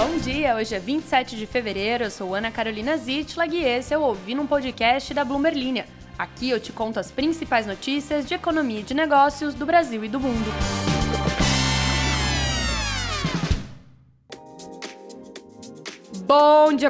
Bom dia, hoje é 27 de fevereiro, eu sou Ana Carolina Zitlag e esse é o Ouvindo um Podcast da Bloomberg Linha. Aqui eu te conto as principais notícias de economia e de negócios do Brasil e do mundo. Bom dia,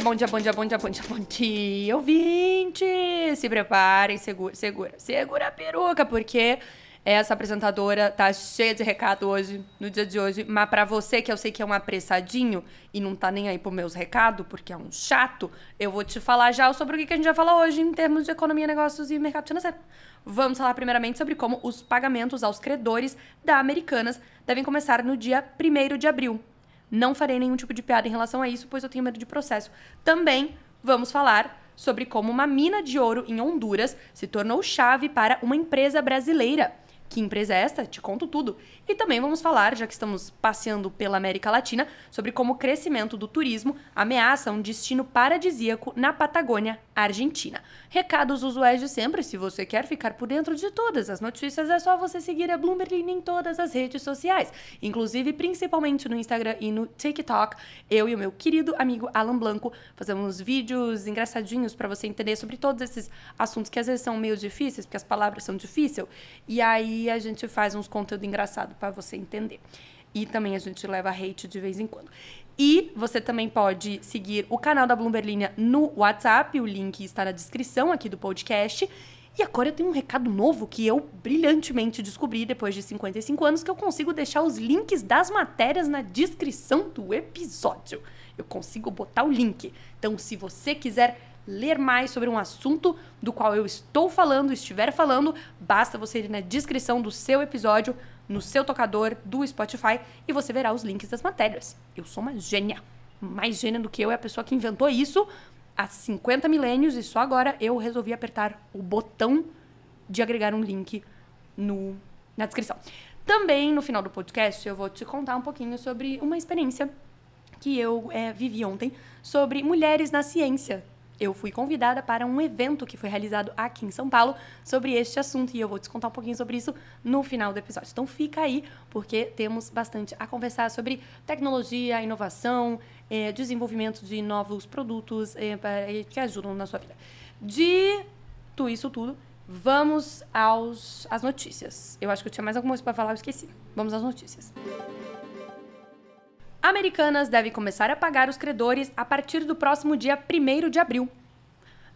ouvinte! Se preparem, segura a peruca, porque essa apresentadora tá cheia de recado hoje, no dia de hoje. Mas pra você, que eu sei que é um apressadinho e não tá nem aí pros meus recados, porque é um chato, eu vou te falar já sobre o que a gente vai falar hoje em termos de economia, negócios e mercado financeiro. Vamos falar primeiramente sobre como os pagamentos aos credores da Americanas devem começar no dia 1º de abril. Não farei nenhum tipo de piada em relação a isso, pois eu tenho medo de processo. Também vamos falar sobre como uma mina de ouro em Honduras se tornou chave para uma empresa brasileira. Que empresa é esta? Te conto tudo. E também vamos falar, já que estamos passeando pela América Latina, sobre como o crescimento do turismo ameaça um destino paradisíaco na Patagônia, Argentina. Recados usuais de sempre. Se você quer ficar por dentro de todas as notícias, é só você seguir a Bloomberg em todas as redes sociais, inclusive principalmente no Instagram e no TikTok. Eu e o meu querido amigo Alan Blanco fazemos vídeos engraçadinhos para você entender sobre todos esses assuntos que às vezes são meio difíceis, porque as palavras são difíceis, e aí a gente faz uns conteúdos engraçados para você entender. E também a gente leva hate de vez em quando. E você também pode seguir o canal da Bloomberg Linha no WhatsApp, o link está na descrição aqui do podcast. E agora eu tenho um recado novo que eu brilhantemente descobri depois de 55 anos, que eu consigo deixar os links das matérias na descrição do episódio. Eu consigo botar o link. Então, se você quiser ler mais sobre um assunto do qual eu estiver falando, basta você ir na descrição do seu episódio, no seu tocador do Spotify, e você verá os links das matérias. Eu sou uma gênia. Mais gênia do que eu é a pessoa que inventou isso há 50 milênios, e só agora eu resolvi apertar o botão de agregar um link na descrição. Também, no final do podcast, eu vou te contar um pouquinho sobre uma experiência que eu vivi ontem sobre mulheres na ciência. Eu fui convidada para um evento que foi realizado aqui em São Paulo sobre este assunto, e eu vou te contar um pouquinho sobre isso no final do episódio. Então fica aí, porque temos bastante a conversar sobre tecnologia, inovação, desenvolvimento de novos produtos que ajudam na sua vida. Dito isso tudo, vamos às notícias. Eu acho que eu tinha mais alguma coisa para falar, eu esqueci. Vamos às notícias. Americanas deve começar a pagar os credores a partir do próximo dia 1º de abril,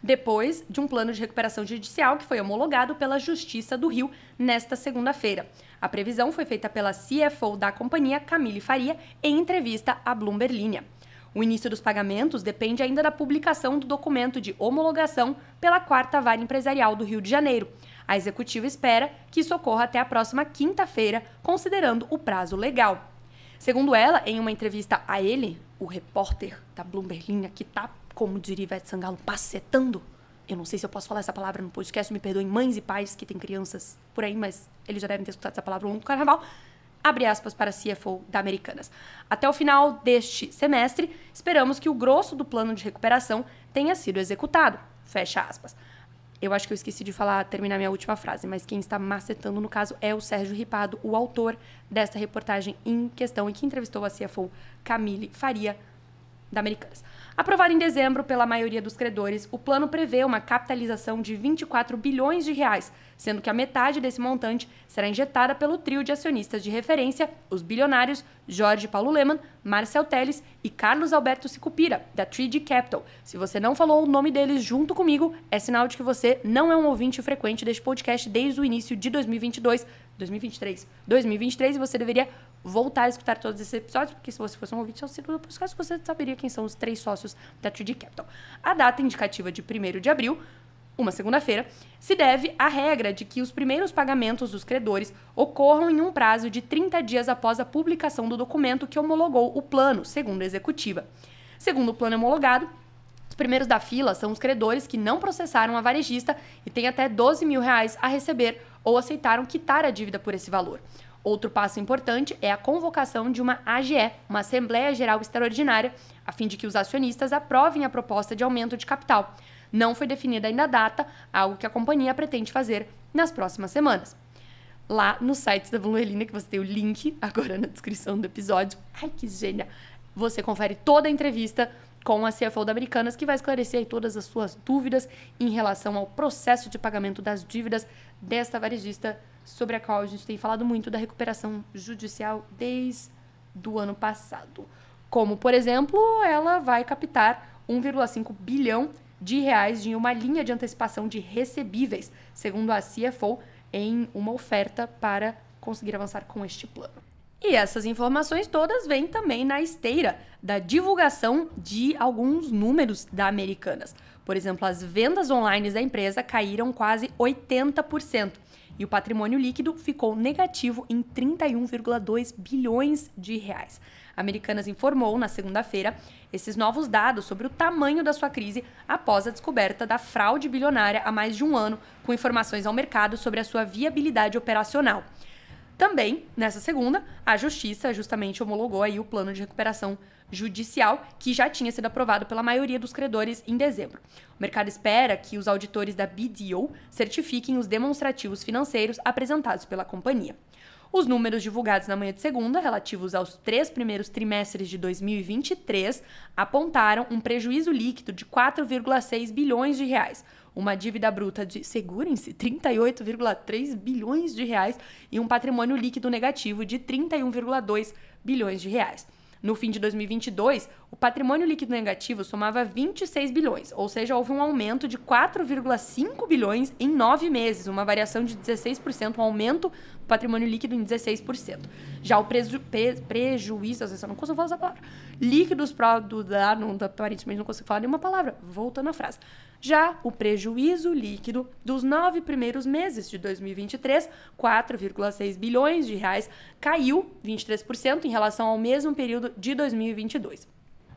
depois de um plano de recuperação judicial que foi homologado pela Justiça do Rio nesta segunda-feira. A previsão foi feita pela CFO da companhia, Camille Faria, em entrevista à Bloomberg Linha. O início dos pagamentos depende ainda da publicação do documento de homologação pela 4ª Vara Empresarial do Rio de Janeiro. A executiva espera que isso ocorra até a próxima quinta-feira, considerando o prazo legal. Segundo ela, em uma entrevista a ele, o repórter da Bloomberg Linha, que tá, como diria Ivete Sangalo, pacetando. Eu não sei se eu posso falar essa palavra no podcast, me perdoem mães e pais que têm crianças por aí, mas eles já devem ter escutado essa palavra ao longo do carnaval. Abre aspas para a CFO da Americanas. Até o final deste semestre, esperamos que o grosso do plano de recuperação tenha sido executado. Fecha aspas. Eu acho que eu esqueci de terminar minha última frase, mas quem está macetando, no caso, é o Sérgio Ripado, o autor desta reportagem em questão e que entrevistou a CFO Camille Faria, da Americanas. Aprovado em dezembro pela maioria dos credores, o plano prevê uma capitalização de 24 bilhões de reais, sendo que a metade desse montante será injetada pelo trio de acionistas de referência, os bilionários Jorge Paulo Lemann, Marcel Teles e Carlos Alberto Sicupira, da 3D Capital. Se você não falou o nome deles junto comigo, é sinal de que você não é um ouvinte frequente deste podcast desde o início de 2023, e você deveria voltar a escutar todos esses episódios, porque se você fosse um ouvinte do podcast, você saberia quem são os 3 sócios da 3D Capital. A data indicativa de 1º de abril, uma segunda-feira, se deve à regra de que os primeiros pagamentos dos credores ocorram em um prazo de 30 dias após a publicação do documento que homologou o plano, segundo a executiva. Segundo o plano homologado, os primeiros da fila são os credores que não processaram a varejista e têm até R$12 mil a receber ou aceitaram quitar a dívida por esse valor. Outro passo importante é a convocação de uma AGE, uma Assembleia Geral Extraordinária, a fim de que os acionistas aprovem a proposta de aumento de capital. Não foi definida ainda a data, algo que a companhia pretende fazer nas próximas semanas. Lá no site da Bloomberg Linha, que você tem o link agora na descrição do episódio. Ai, que gênia! você confere toda a entrevista com a CFO da Americanas, que vai esclarecer aí todas as suas dúvidas em relação ao processo de pagamento das dívidas desta varejista, sobre a qual a gente tem falado muito da recuperação judicial desde o ano passado. Como, por exemplo, ela vai captar 1,5 bilhão de reais em uma linha de antecipação de recebíveis, segundo a CFO, em uma oferta para conseguir avançar com este plano. E essas informações todas vêm também na esteira da divulgação de alguns números da Americanas. Por exemplo, as vendas online da empresa caíram quase 80% e o patrimônio líquido ficou negativo em 31,2 bilhões de reais. A Americanas informou na segunda-feira esses novos dados sobre o tamanho da sua crise após a descoberta da fraude bilionária há mais de um ano, com informações ao mercado sobre a sua viabilidade operacional. Também, nessa segunda, a Justiça justamente homologou aí o plano de recuperação judicial, que já tinha sido aprovado pela maioria dos credores em dezembro. O mercado espera que os auditores da BDO certifiquem os demonstrativos financeiros apresentados pela companhia. Os números divulgados na manhã de segunda, relativos aos 3 primeiros trimestres de 2023, apontaram um prejuízo líquido de 4,6 bilhões de reais, uma dívida bruta de, segurem-se, 38,3 bilhões de reais e um patrimônio líquido negativo de 31,2 bilhões de reais. No fim de 2022, o patrimônio líquido negativo somava 26 bilhões, ou seja, houve um aumento de 4,5 bilhões em 9 meses, uma variação de 16%, um aumento do patrimônio líquido em 16%. Já o prejuízo, às vezes eu não consigo falar essa palavra, líquidos aparentemente não consigo falar nenhuma palavra, voltando à frase. Já o prejuízo líquido dos 9 primeiros meses de 2023, 4,6 bilhões de reais, caiu 23% em relação ao mesmo período de 2022.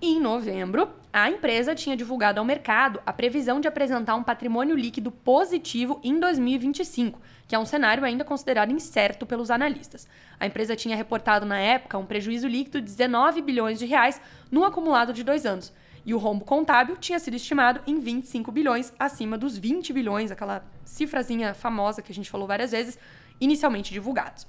Em novembro, a empresa tinha divulgado ao mercado a previsão de apresentar um patrimônio líquido positivo em 2025, que é um cenário ainda considerado incerto pelos analistas. A empresa tinha reportado na época um prejuízo líquido de 19 bilhões de reais no acumulado de 2 anos. E o rombo contábil tinha sido estimado em 25 bilhões, acima dos 20 bilhões, aquela cifrazinha famosa que a gente falou várias vezes, inicialmente divulgados.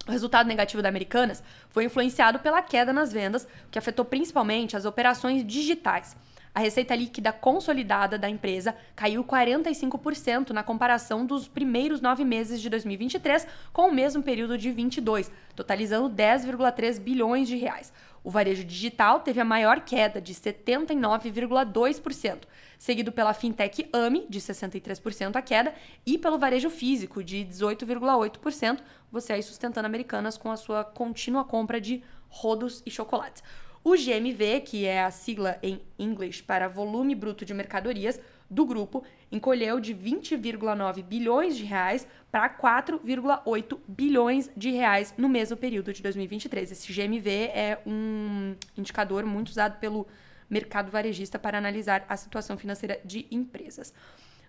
O resultado negativo da Americanas foi influenciado pela queda nas vendas, que afetou principalmente as operações digitais. A receita líquida consolidada da empresa caiu 45% na comparação dos primeiros 9 meses de 2023 com o mesmo período de 2022, totalizando 10,3 bilhões de reais. O varejo digital teve a maior queda, de 79,2%, seguido pela fintech Ame, de 63% a queda, e pelo varejo físico, de 18,8%, você aí sustentando Americanas com a sua contínua compra de rodos e chocolates. O GMV, que é a sigla em inglês para volume bruto de mercadorias do grupo, encolheu de 20,9 bilhões de reais para 4,8 bilhões de reais no mesmo período de 2023. Esse GMV é um indicador muito usado pelo mercado varejista para analisar a situação financeira de empresas.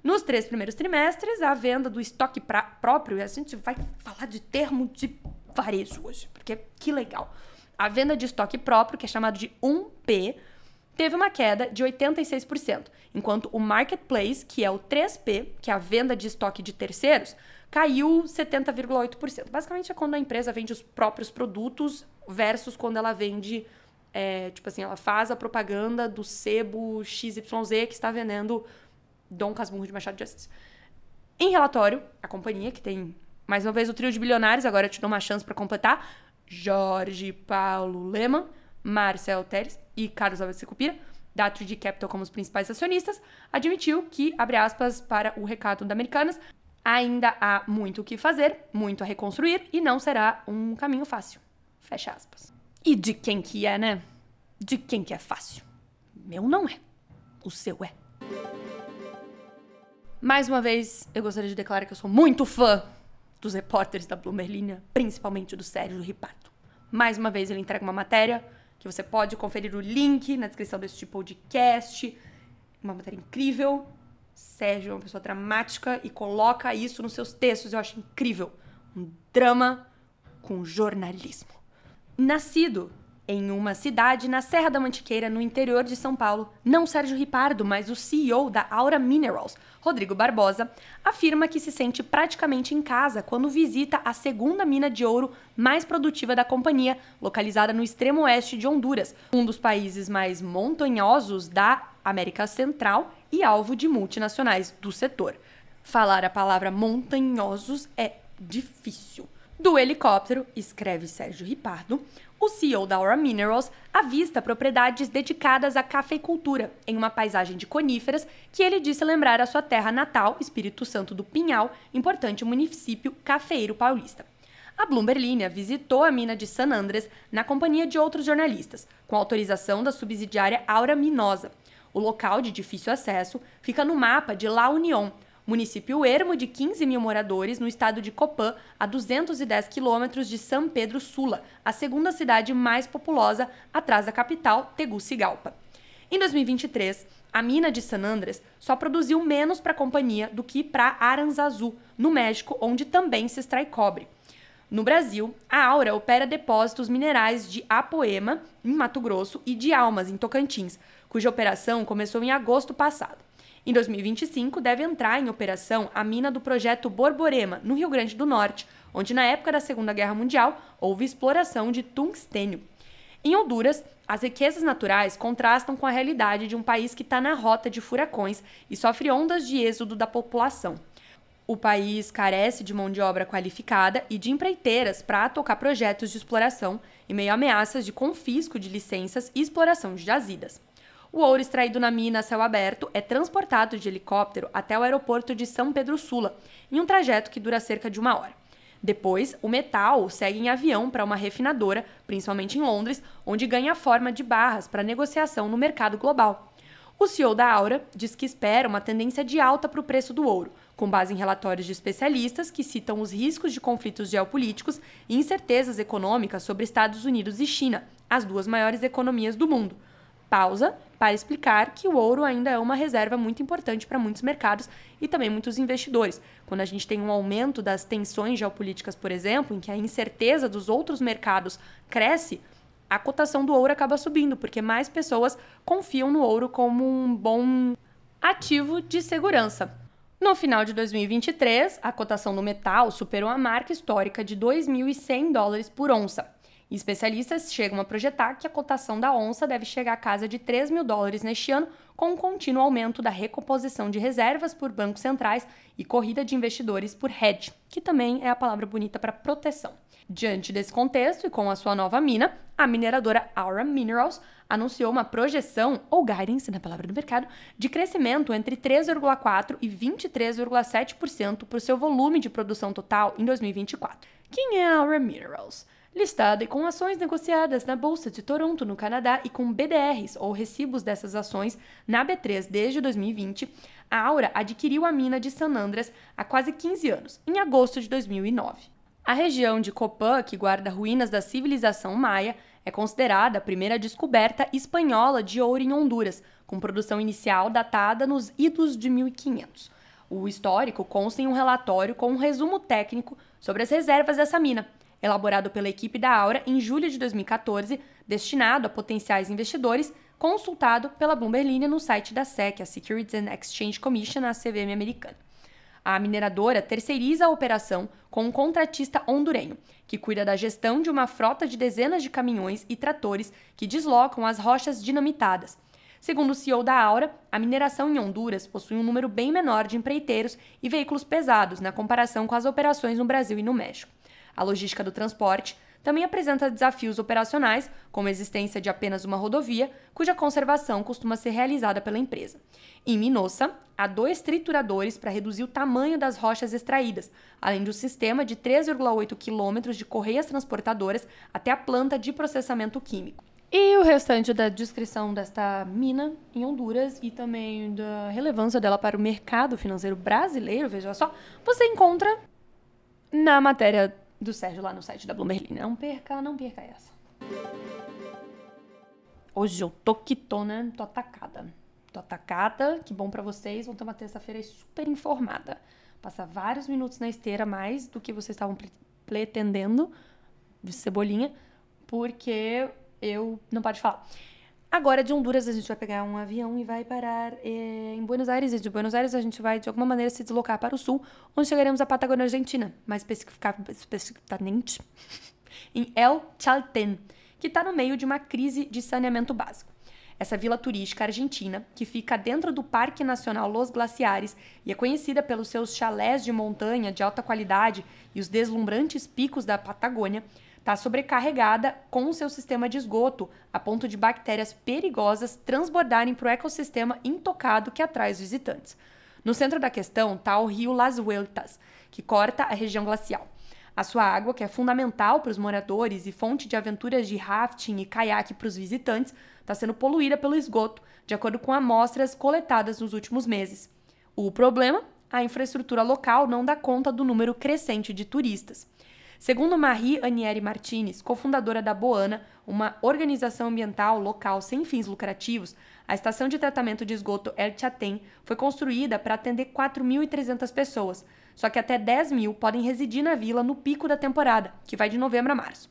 Nos 3 primeiros trimestres, a venda do estoque próprio, e a gente vai falar de termo de varejo hoje, porque que legal. A venda de estoque próprio, que é chamado de 1P, teve uma queda de 86%, enquanto o marketplace, que é o 3P, que é a venda de estoque de terceiros, caiu 70,8%. Basicamente é quando a empresa vende os próprios produtos versus quando ela vende, ela faz a propaganda do sebo XYZ que está vendendo Dom Casmurro de Machado de Assis. Em relatório, a companhia, que tem mais uma vez o trio de bilionários, agora eu te dou uma chance para completar, Jorge Paulo Lemann, Marcel Teres e Carlos Alves Secupira, da 3D Capital como os principais acionistas, admitiu que, abre aspas, para o recado da Americanas, ainda há muito o que fazer, muito a reconstruir e não será um caminho fácil. Fecha aspas. E de quem que é, né? De quem que é fácil? Meu não é. O seu é. Mais uma vez, eu gostaria de declarar que eu sou muito fã dos repórteres da Bloomberg Linha, principalmente do Sérgio Ripato. Mais uma vez, ele entrega uma matéria que você pode conferir o link na descrição deste podcast. Uma matéria incrível. Sérgio é uma pessoa dramática e coloca isso nos seus textos. Eu acho incrível. Um drama com jornalismo. Nascido Em uma cidade na Serra da Mantiqueira, no interior de São Paulo, não Sérgio Ripardo, mas o CEO da Aura Minerals, Rodrigo Barbosa, afirma que se sente praticamente em casa quando visita a segunda mina de ouro mais produtiva da companhia, localizada no extremo oeste de Honduras, um dos países mais montanhosos da América Central e alvo de multinacionais do setor. Falar a palavra montanhosos é difícil. Do helicóptero, escreve Sérgio Ripardo, o CEO da Aura Minerals avista propriedades dedicadas à cafeicultura em uma paisagem de coníferas que ele disse lembrar a sua terra natal, Espírito Santo do Pinhal, importante município cafeeiro paulista. A Bloomberg Linha visitou a mina de San Andrés na companhia de outros jornalistas, com autorização da subsidiária Aura Minosa. O local de difícil acesso fica no mapa de La Unión, município ermo de 15 mil moradores no estado de Copán, a 210 quilômetros de San Pedro Sula, a segunda cidade mais populosa atrás da capital, Tegucigalpa. Em 2023, a mina de San Andrés só produziu menos para a companhia do que para Aranzazu, no México, onde também se extrai cobre. No Brasil, a Aura opera depósitos minerais de Apoema, em Mato Grosso, e de Almas, em Tocantins, cuja operação começou em agosto passado. Em 2025, deve entrar em operação a mina do projeto Borborema, no Rio Grande do Norte, onde na época da Segunda Guerra Mundial houve exploração de tungstênio. Em Honduras, as riquezas naturais contrastam com a realidade de um país que está na rota de furacões e sofre ondas de êxodo da população. O país carece de mão de obra qualificada e de empreiteiras para tocar projetos de exploração em meio a ameaças de confisco de licenças e exploração de jazidas. O ouro extraído na mina a céu aberto é transportado de helicóptero até o aeroporto de São Pedro Sula, em um trajeto que dura cerca de 1 hora. Depois, o metal segue em avião para uma refinadora, principalmente em Londres, onde ganha forma de barras para negociação no mercado global. O CEO da Aura diz que espera uma tendência de alta para o preço do ouro, com base em relatórios de especialistas que citam os riscos de conflitos geopolíticos e incertezas econômicas sobre Estados Unidos e China, as duas maiores economias do mundo. Pausa para explicar que o ouro ainda é uma reserva muito importante para muitos mercados e também muitos investidores. Quando a gente tem um aumento das tensões geopolíticas, por exemplo, em que a incerteza dos outros mercados cresce, a cotação do ouro acaba subindo, porque mais pessoas confiam no ouro como um bom ativo de segurança. No final de 2023, a cotação do metal superou a marca histórica de $2.100 por onça. E especialistas chegam a projetar que a cotação da onça deve chegar à casa de $3.000 neste ano, com um contínuo aumento da recomposição de reservas por bancos centrais e corrida de investidores por hedge, que também é a palavra bonita para proteção. Diante desse contexto e com a sua nova mina, a mineradora Aura Minerals anunciou uma projeção, ou guidance na palavra do mercado, de crescimento entre 3,4% e 23,7% por seu volume de produção total em 2024. Quem é a Aura Minerals? Listada e com ações negociadas na Bolsa de Toronto, no Canadá, e com BDRs, ou recibos dessas ações, na B3 desde 2020, a Aura adquiriu a mina de San Andrés há quase 15 anos, em agosto de 2009. A região de Copán, que guarda ruínas da civilização maia, é considerada a primeira descoberta espanhola de ouro em Honduras, com produção inicial datada nos idos de 1500. O histórico consta em um relatório com um resumo técnico sobre as reservas dessa mina, elaborado pela equipe da Aura em julho de 2014, destinado a potenciais investidores, consultado pela Bloomberg Linha no site da SEC, a Securities and Exchange Commission, a CVM americana. A mineradora terceiriza a operação com um contratista hondurenho, que cuida da gestão de uma frota de dezenas de caminhões e tratores que deslocam as rochas dinamitadas. Segundo o CEO da Aura, a mineração em Honduras possui um número bem menor de empreiteiros e veículos pesados na comparação com as operações no Brasil e no México. A logística do transporte também apresenta desafios operacionais, como a existência de apenas uma rodovia, cuja conservação costuma ser realizada pela empresa. Em Minosa, há 2 trituradores para reduzir o tamanho das rochas extraídas, além do sistema de 3,8 quilômetros de correias transportadoras até a planta de processamento químico. E o restante da descrição desta mina em Honduras e também da relevância dela para o mercado financeiro brasileiro, veja só, você encontra na matéria do Sérgio lá no site da Bloomberg Linha. Não perca essa. Hoje eu tô que tô, né? Tô atacada. Que bom pra vocês. Vão ter uma terça-feira super informada. Passar vários minutos na esteira, mais do que vocês estavam pretendendo, de cebolinha, porque eu não pode falar. Agora, de Honduras, a gente vai pegar um avião e vai parar em Buenos Aires. E de Buenos Aires, a gente vai, de alguma maneira, se deslocar para o sul, onde chegaremos à Patagônia Argentina, mais especificamente em El Chaltén, que está no meio de uma crise de saneamento básico. Essa vila turística argentina, que fica dentro do Parque Nacional Los Glaciares e é conhecida pelos seus chalés de montanha de alta qualidade e os deslumbrantes picos da Patagônia, está sobrecarregada com o seu sistema de esgoto, a ponto de bactérias perigosas transbordarem para o ecossistema intocado que atrai os visitantes. No centro da questão está o rio Las Vueltas, que corta a região glacial. A sua água, que é fundamental para os moradores e fonte de aventuras de rafting e caiaque para os visitantes, está sendo poluída pelo esgoto, de acordo com amostras coletadas nos últimos meses. O problema? A infraestrutura local não dá conta do número crescente de turistas. Segundo Marie Anieri Martinez, cofundadora da Boana, uma organização ambiental local sem fins lucrativos, a estação de tratamento de esgoto El Chaltén foi construída para atender 4.300 pessoas, só que até 10.000 podem residir na vila no pico da temporada, que vai de novembro a março.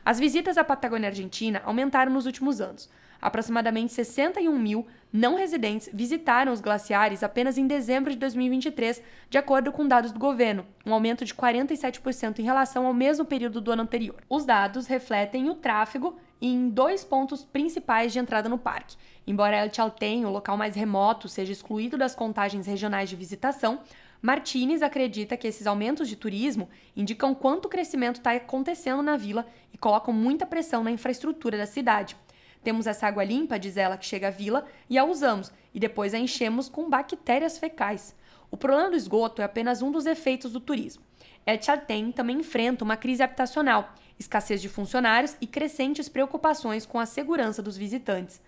As visitas à Patagônia Argentina aumentaram nos últimos anos. Aproximadamente 61.000 não residentes visitaram os glaciares apenas em dezembro de 2023, de acordo com dados do governo, um aumento de 47% em relação ao mesmo período do ano anterior. Os dados refletem o tráfego em 2 pontos principais de entrada no parque. Embora El Chaltén, o local mais remoto, seja excluído das contagens regionais de visitação, Martinez acredita que esses aumentos de turismo indicam quanto crescimento está acontecendo na vila e colocam muita pressão na infraestrutura da cidade. Temos essa água limpa, diz ela, que chega à vila e a usamos, e depois a enchemos com bactérias fecais. O problema do esgoto é apenas um dos efeitos do turismo. El Chaltén também enfrenta uma crise habitacional, escassez de funcionários e crescentes preocupações com a segurança dos visitantes.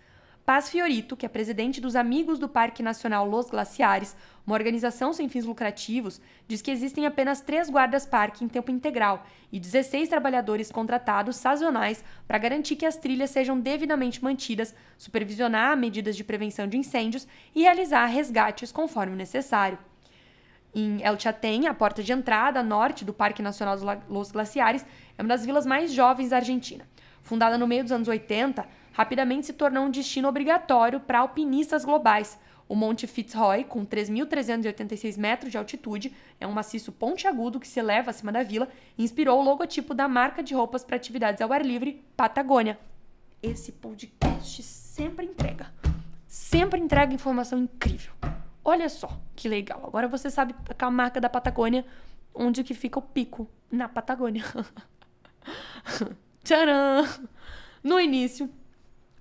Paz Fiorito, que é presidente dos Amigos do Parque Nacional Los Glaciares, uma organização sem fins lucrativos, diz que existem apenas 3 guardas-parque em tempo integral e 16 trabalhadores contratados sazonais para garantir que as trilhas sejam devidamente mantidas, supervisionar medidas de prevenção de incêndios e realizar resgates conforme necessário. Em El Chaltén, a porta de entrada norte do Parque Nacional Los Glaciares, é uma das vilas mais jovens da Argentina. Fundada no meio dos anos 80, rapidamente se tornou um destino obrigatório para alpinistas globais. O Monte Fitzroy, com 3.386 metros de altitude, é um maciço pontiagudo que se eleva acima da vila e inspirou o logotipo da marca de roupas para atividades ao ar livre, Patagônia. Esse podcast sempre entrega informação incrível. Olha só que legal, agora você sabe a marca da Patagônia, onde que fica o pico, na Patagônia. Tcharam! No início,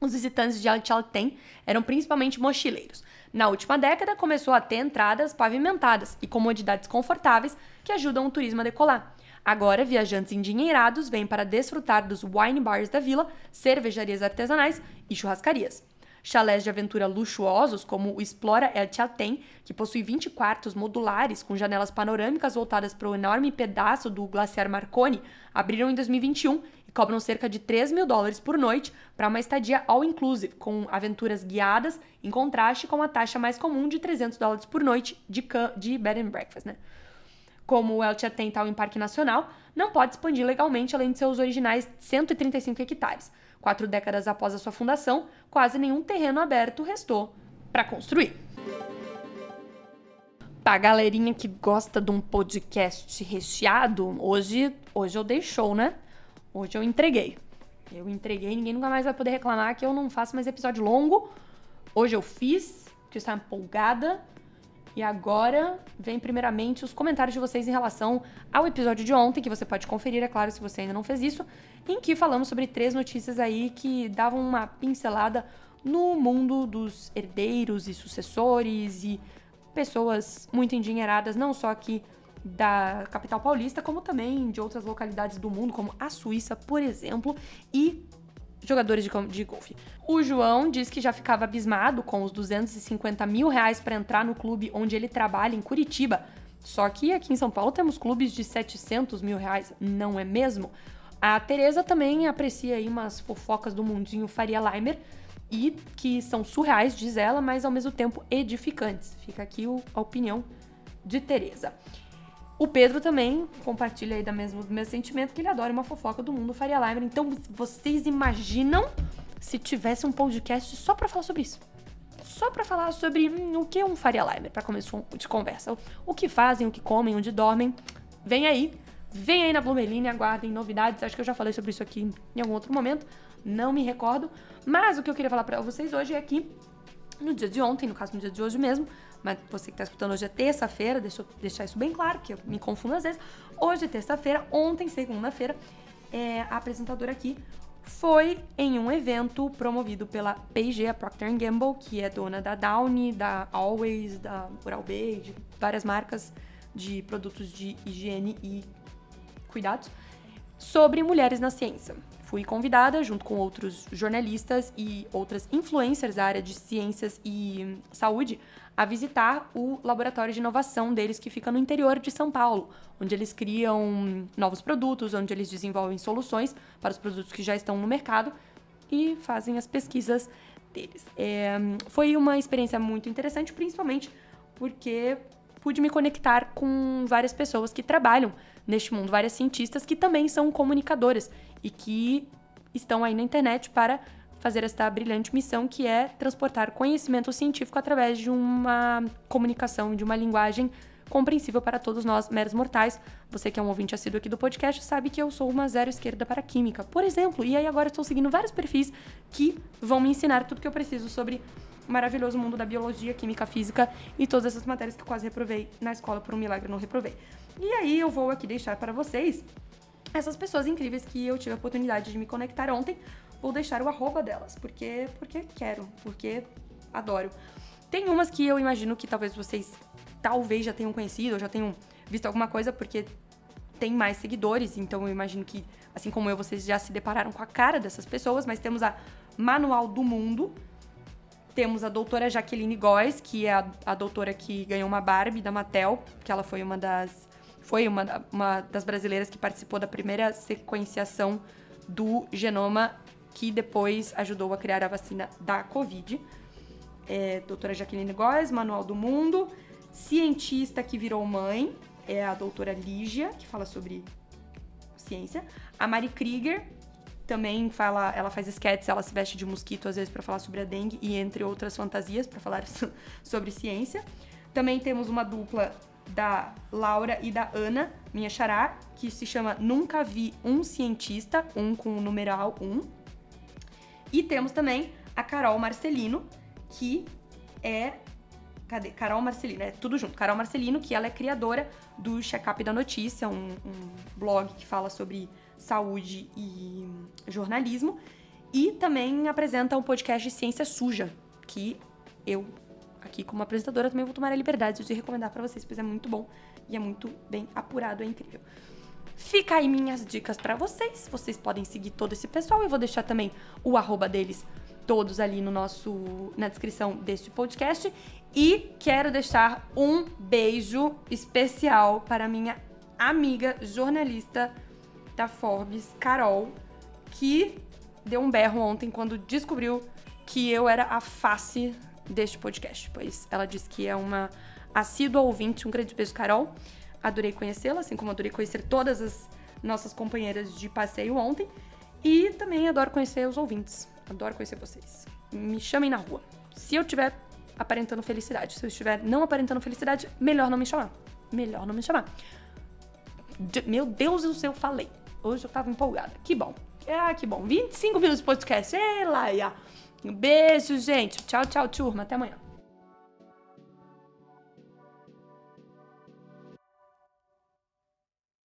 os visitantes de El Chaltén eram principalmente mochileiros. Na última década, começou a ter entradas pavimentadas e comodidades confortáveis que ajudam o turismo a decolar. Agora, viajantes endinheirados vêm para desfrutar dos wine bars da vila, cervejarias artesanais e churrascarias. Chalés de aventura luxuosos, como o Explora El Chaltén, que possui 20 quartos modulares com janelas panorâmicas voltadas para o enorme pedaço do glaciar Marconi, abriram em 2021 e cobram cerca de $3.000 por noite para uma estadia all-inclusive, com aventuras guiadas, em contraste com a taxa mais comum de $300 por noite de bed and breakfast, né? Como o El Chaltén está em Parque Nacional, não pode expandir legalmente além de seus originais 135 hectares. 4 décadas após a sua fundação, quase nenhum terreno aberto restou para construir. Pra galerinha que gosta de um podcast recheado, hoje eu dei show, né? Hoje eu entreguei. Ninguém nunca mais vai poder reclamar que eu não faço mais episódio longo. Hoje eu fiz, porque eu estava empolgada. E agora vem primeiramente os comentários de vocês em relação ao episódio de ontem, que você pode conferir, é claro, se você ainda não fez isso, em que falamos sobre 3 notícias aí que davam uma pincelada no mundo dos herdeiros e sucessores e pessoas muito endinheiradas, não só aqui da capital paulista, como também de outras localidades do mundo, como a Suíça, por exemplo, e jogadores de golfe. O João diz que já ficava abismado com os R$250 mil para entrar no clube onde ele trabalha, em Curitiba. Só que aqui em São Paulo temos clubes de R$700 mil, não é mesmo? A Tereza também aprecia aí umas fofocas do mundinho Faria Limer, e que são surreais, diz ela, mas ao mesmo tempo edificantes. Fica aqui a opinião de Tereza. O Pedro também compartilha aí do mesmo sentimento, que ele adora uma fofoca do mundo Faria Limer. Então, vocês imaginam se tivesse um podcast só pra falar sobre isso? Só pra falar sobre o que é um Faria Limer, pra começo de conversa. O que fazem, o que comem, onde dormem. Vem aí na Bloomerline, aguardem novidades. Acho que eu já falei sobre isso aqui em algum outro momento, não me recordo. Mas o que eu queria falar pra vocês hoje é que no dia de ontem, no caso no dia de hoje mesmo, mas você que tá escutando hoje é terça-feira, deixa eu deixar isso bem claro, que eu me confundo às vezes. Hoje é terça-feira, ontem, segunda-feira, a apresentadora aqui foi em um evento promovido pela P&G, a Procter & Gamble, que é dona da Downy, da Always, da Oral-B, de várias marcas de produtos de higiene e cuidados, sobre mulheres na ciência. Fui convidada, junto com outros jornalistas e outras influencers da área de ciências e saúde, a visitar o laboratório de inovação deles, que fica no interior de São Paulo, onde eles criam novos produtos, onde eles desenvolvem soluções para os produtos que já estão no mercado e fazem as pesquisas deles. Foi uma experiência muito interessante, principalmente porque pude me conectar com várias pessoas que trabalham neste mundo, várias cientistas que também são comunicadoras e que estão aí na internet para fazer esta brilhante missão, que é transportar conhecimento científico através de uma comunicação, de uma linguagem compreensível para todos nós, meros mortais. Você que é um ouvinte assíduo aqui do podcast sabe que eu sou uma zero esquerda para química, por exemplo. E aí agora estou seguindo vários perfis que vão me ensinar tudo que eu preciso sobre o maravilhoso mundo da biologia, química, física e todas essas matérias que eu quase reprovei na escola, por um milagre não reprovei. E aí eu vou aqui deixar para vocês essas pessoas incríveis que eu tive a oportunidade de me conectar ontem. Vou deixar o arroba delas, porque quero, porque adoro. Tem umas que eu imagino que talvez vocês já tenham conhecido, ou já tenham visto alguma coisa, porque tem mais seguidores, então eu imagino que, assim como eu, vocês já se depararam com a cara dessas pessoas, mas temos a Manual do Mundo, temos a doutora Jaqueline Góes, que é a doutora que ganhou uma Barbie da Mattel, que ela foi uma das brasileiras que participou da primeira sequenciação do genoma, que depois ajudou a criar a vacina da Covid. Doutora Jaqueline Góes, Manual do Mundo. Cientista que virou mãe, é a doutora Lígia, que fala sobre ciência. A Mari Krieger também ela faz sketches, ela se veste de mosquito às vezes para falar sobre a dengue e entre outras fantasias para falar sobre ciência. Também temos uma dupla da Laura e da Ana, minha xará, que se chama Nunca Vi um Cientista, com o numeral 1. E temos também a Carol Marcelino, que é... Cadê? Carol Marcelino, tudo junto. Carol Marcelino, que ela é criadora do Check-up da Notícia, um blog que fala sobre saúde e jornalismo. E também apresenta um podcast Ciência Suja, que eu, aqui como apresentadora, também vou tomar a liberdade de recomendar pra vocês, pois é muito bom e é muito bem apurado, é incrível. Fica aí minhas dicas pra vocês. Vocês podem seguir todo esse pessoal. Eu vou deixar também o arroba deles todos ali na descrição deste podcast. E quero deixar um beijo especial para minha amiga jornalista da Forbes, Carol, que deu um berro ontem quando descobriu que eu era a face deste podcast, pois ela disse que é uma assídua ouvinte. Um grande beijo, Carol. Adorei conhecê-la, assim como adorei conhecer todas as nossas companheiras de passeio ontem. E também adoro conhecer os ouvintes. Adoro conhecer vocês. Me chamem na rua. Se eu estiver aparentando felicidade. Se eu estiver não aparentando felicidade, melhor não me chamar. Melhor não me chamar. Meu Deus do céu, eu falei. Hoje eu tava empolgada. Que bom. Que bom. 25 minutos de podcast. Ei, Laia. Um beijo, gente. Tchau, tchau, turma. Até amanhã.